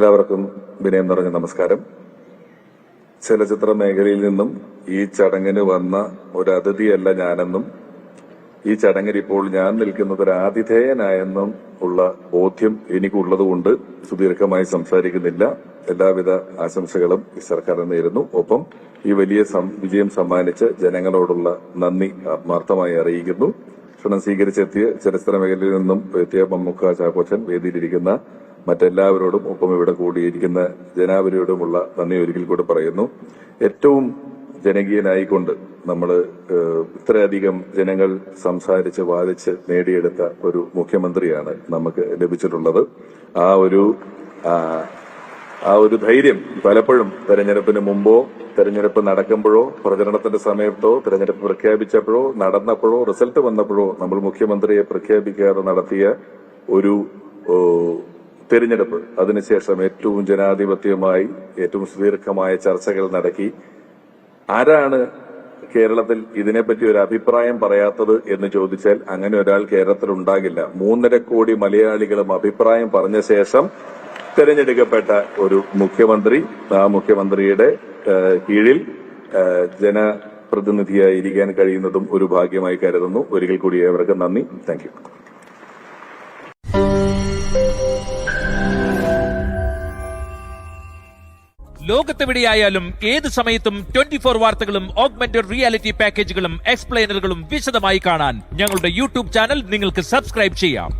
എല്ലാവർക്കും വിനയം നിറഞ്ഞ നമസ്കാരം. ചലച്ചിത്ര മേഖലയിൽ നിന്നും ഈ ചടങ്ങിന് വന്ന ഒരു അതിഥിയല്ല ഞാനെന്നും ഈ ചടങ്ങിൽ ഇപ്പോൾ ഞാൻ നിൽക്കുന്നത് ഒരു ആതിഥേയനായെന്നും ഉള്ള ബോധ്യം എനിക്കുള്ളതുകൊണ്ട് സുദീർഘമായി സംസാരിക്കുന്നില്ല. എല്ലാവിധ ആശംസകളും ഈ സർക്കാരിന് നേരുന്നു. ഒപ്പം ഈ വലിയ വിജയം സമ്മാനിച്ച് ജനങ്ങളോടുള്ള നന്ദി ആത്മാർത്ഥമായി അറിയിക്കുന്നു. ക്ഷണം സ്വീകരിച്ചെത്തിയ ചലച്ചിത്ര മേഖലയിൽ നിന്നും എത്തിയ മമ്മൂക്ക, ചാക്കോച്ചൻ, വേദിയിലിരിക്കുന്ന മറ്റെല്ലാവരോടും ഒപ്പം ഇവിടെ കൂടിയിരിക്കുന്ന ജനാവലിയോടുമുള്ള നന്ദി ഒരിക്കൽ കൂടെ പറയുന്നു. ഏറ്റവും ജനകീയനായിക്കൊണ്ട് നമ്മൾ ഇത്രയധികം ജനങ്ങൾ സംസാരിച്ച് വാദിച്ച് നേടിയെടുത്ത ഒരു മുഖ്യമന്ത്രിയാണ് നമുക്ക് ലഭിച്ചിട്ടുള്ളത്. ആ ഒരു ധൈര്യം പലപ്പോഴും തെരഞ്ഞെടുപ്പിന് മുമ്പോ തെരഞ്ഞെടുപ്പ് നടക്കുമ്പോഴോ പ്രചരണത്തിന്റെ സമയത്തോ തെരഞ്ഞെടുപ്പ് പ്രഖ്യാപിച്ചപ്പോഴോ നടന്നപ്പോഴോ റിസൾട്ട് വന്നപ്പോഴോ നമ്മൾ മുഖ്യമന്ത്രിയെ പ്രഖ്യാപിക്കാതെ നടത്തിയ ഒരു തെരഞ്ഞെടുപ്പ്, അതിനുശേഷം ഏറ്റവും ജനാധിപത്യമായി ഏറ്റവും സുദീർഘമായ ചർച്ചകൾ നടത്തി ആരാണ് കേരളത്തിൽ ഇതിനെപ്പറ്റി ഒരു അഭിപ്രായം പറയാത്തത് എന്ന് ചോദിച്ചാൽ അങ്ങനെ ഒരാൾ കേരളത്തിൽ ഉണ്ടാകില്ല. 3.5 കോടി മലയാളികളും അഭിപ്രായം പറഞ്ഞ ശേഷം തെരഞ്ഞെടുക്കപ്പെട്ട ഒരു മുഖ്യമന്ത്രി, ആ മുഖ്യമന്ത്രിയുടെ കീഴിൽ ജനപ്രതിനിധിയായി ഇരിക്കാൻ കഴിയുന്നതും ഒരു ഭാഗ്യമായി കരുതുന്നു. ഒരിക്കൽ കൂടി ഏവർക്കും നന്ദി. Thank you. ലോകത്തെവിടെയായാലും ഏത് സമയത്തും 24 വാർത്തകളും ഓഗ്മെന്റഡ് റിയാലിറ്റി പാക്കേജുകളും എക്സ്പ്ലെയിനറുകളും വിശദമായി കാണാൻ ഞങ്ങളുടെ യൂട്യൂബ് ചാനൽ നിങ്ങൾക്ക് സബ്സ്ക്രൈബ് ചെയ്യാം.